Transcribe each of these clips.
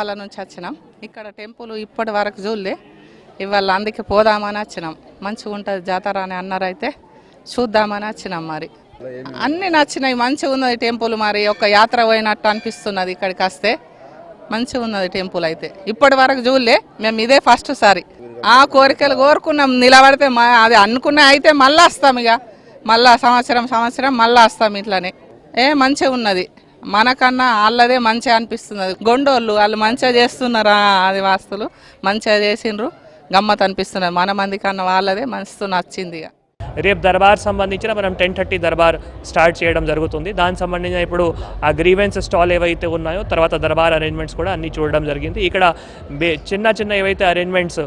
నంద్యాల నుంచి వచ్చినాం. ఇక్కడ టెంపుల్ ఇప్పటి వరకు చూడలే, ఇవాళ అందుకే పోదామని వచ్చినాం. మంచిగా ఉంటుంది జాతర అని అన్నారైతే చూద్దామని వచ్చినాం. మరి అన్నీ నచ్చినాయి, మంచిగా ఉన్నది టెంపుల్. మరి ఒక యాత్ర పోయినట్టు అనిపిస్తున్నది. ఇక్కడికి వస్తే మంచిగా ఉన్నది టెంపుల్. అయితే ఇప్పటి వరకు చూడలే, మేము ఇదే ఫస్ట్ సారి. ఆ కోరికలు కోరుకున్నాం, నిలబడితే అది అనుకున్నా అయితే మళ్ళీ వస్తాం. ఇక మళ్ళా సంవత్సరం మళ్ళీ వస్తాం. ఇట్లనే మంచిగా ఉన్నది. మనకన్నా వాళ్ళదే మంచిగా అనిపిస్తున్నది. గొండోళ్ళు వాళ్ళు మంచిగా చేస్తున్నారు, అది వాస్తులు మంచిగా చేసిండ్రు, గమ్మత్ అనిపిస్తున్నది. మన మంది కన్నా వాళ్ళదే మంచి నచ్చింది. ఇక రేపు దర్బార్ సంబంధించిన మనం 10:30 దర్బార్ స్టార్ట్ చేయడం జరుగుతుంది. దానికి సంబంధించిన ఇప్పుడు ఆ గ్రీవెన్స్ స్టాల్ ఏవైతే ఉన్నాయో, తర్వాత దర్బార్ అరేంజ్మెంట్స్ కూడా అన్నీ చూడడం జరిగింది. ఇక్కడ చిన్న ఏవైతే అరేంజ్మెంట్స్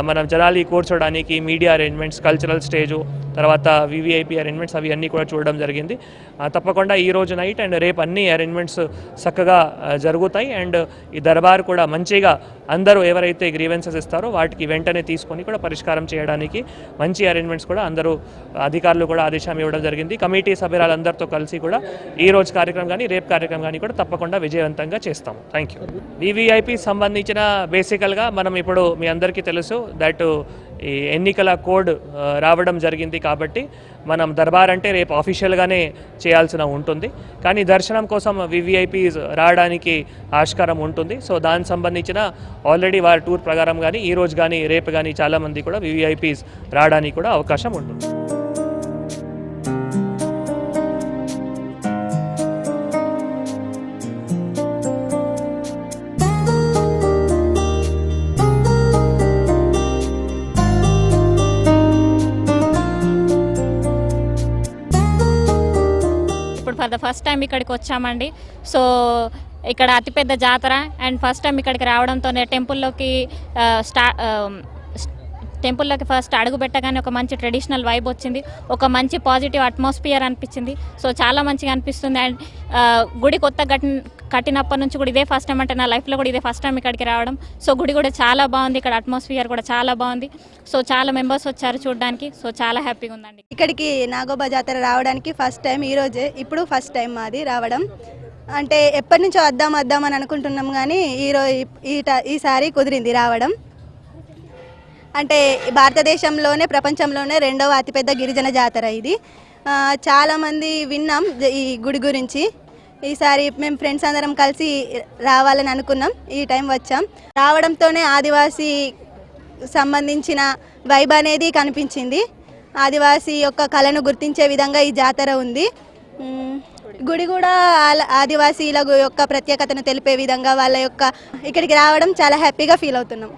మనం జనాలు కూర్చోడానికి, మీడియా అరేంజ్మెంట్స్, కల్చరల్ స్టేజు, తర్వాత వివిఐపి అరేంజ్మెంట్స్ అవి అన్నీ కూడా చూడడం జరిగింది. తప్పకుండా ఈరోజు నైట్ అండ్ రేపు అన్ని అరేంజ్మెంట్స్ చక్కగా జరుగుతాయి. అండ్ ఈ దర్బార్ కూడా మంచిగా అందరూ ఎవరైతే గ్రీవెన్సెస్ ఇస్తారో వాటికి వెంటనే తీసుకొని కూడా పరిష్కారం చేయడానికి మంచి అరేంజ్మెంట్స్ కూడా అందరూ అధికారులు కూడా ఆదేశం ఇవ్వడం జరిగింది. కమిటీ సభ్యులందరితో కలిసి కూడా ఈ రోజు కార్యక్రమం కానీ రేపు కార్యక్రమం కానీ కూడా తప్పకుండా విజయవంతంగా చేస్తాము. Thank you. వివిఐపి సంబంధించిన బేసికల్గా మనం ఇప్పుడు మీ అందరికీ తెలుసు దట్ ఈ ఎన్నికల కోడ్ రావడం జరిగింది కాబట్టి మనం దర్బార్ అంటే రేపు ఆఫీషియల్గానే చేయాల్సిన ఉంటుంది. కానీ దర్శనం కోసం వివిఐపీస్ రావడానికి ఆస్కారం ఉంటుంది. సో దానికి సంబంధించిన ఆల్రెడీ వారి టూర్ ప్రకారం కానీ ఈ రోజు కానీ రేపు కానీ చాలామంది కూడా వివిఐపీస్ రావడానికి కూడా అవకాశం ఉంటుంది. ఫర్ ద ఫస్ట్ టైం ఇక్కడికి వచ్చామండి. సో ఇక్కడ అతిపెద్ద జాతర అండ్ ఫస్ట్ టైం ఇక్కడికి రావడంతోనే టెంపుల్లోకి ఫస్ట్ అడుగు పెట్టగానే ఒక మంచి ట్రెడిషనల్ వైబ్ వచ్చింది, ఒక మంచి పాజిటివ్ అట్మాస్ఫియర్ అనిపించింది. సో చాలా మంచిగా అనిపిస్తుంది. అండ్ గుడి కొత్త కట్టినప్పటి నుంచి కూడా ఇదే ఫస్ట్ టైం, అంటే నా లైఫ్లో కూడా ఇదే ఫస్ట్ టైం ఇక్కడికి రావడం. సో గుడి కూడా చాలా బాగుంది, ఇక్కడ అట్మాస్ఫియర్ కూడా చాలా బాగుంది. సో చాలా మెంబర్స్ వచ్చారు చూడడానికి. సో చాలా హ్యాపీగా ఉందండి. ఇక్కడికి నాగోబా జాతర రావడానికి ఫస్ట్ టైం, ఈరోజే ఇప్పుడు ఫస్ట్ టైం మాది రావడం. అంటే ఎప్పటి నుంచో వద్దామని అనుకుంటున్నాం, కానీ ఈసారి కుదిరింది రావడం. అంటే భారతదేశంలోనే ప్రపంచంలోనే 2వ అతిపెద్ద గిరిజన జాతర ఇది. చాలామంది విన్నాం ఈ గుడి గురించి. ఈసారి మేము ఫ్రెండ్స్ అందరం కలిసి రావాలని అనుకున్నాం, ఈ టైం వచ్చాం. రావడంతోనే ఆదివాసీ సంబంధించిన వైబ్ అనేది కనిపించింది. ఆదివాసీ యొక్క కళను గుర్తించే విధంగా ఈ జాతర ఉంది. గుడి కూడా ఆదివాసీల యొక్క ప్రత్యేకతను తెలిపే విధంగా వాళ్ళ యొక్క ఇక్కడికి రావడం చాలా హ్యాపీగా ఫీల్ అవుతున్నాం.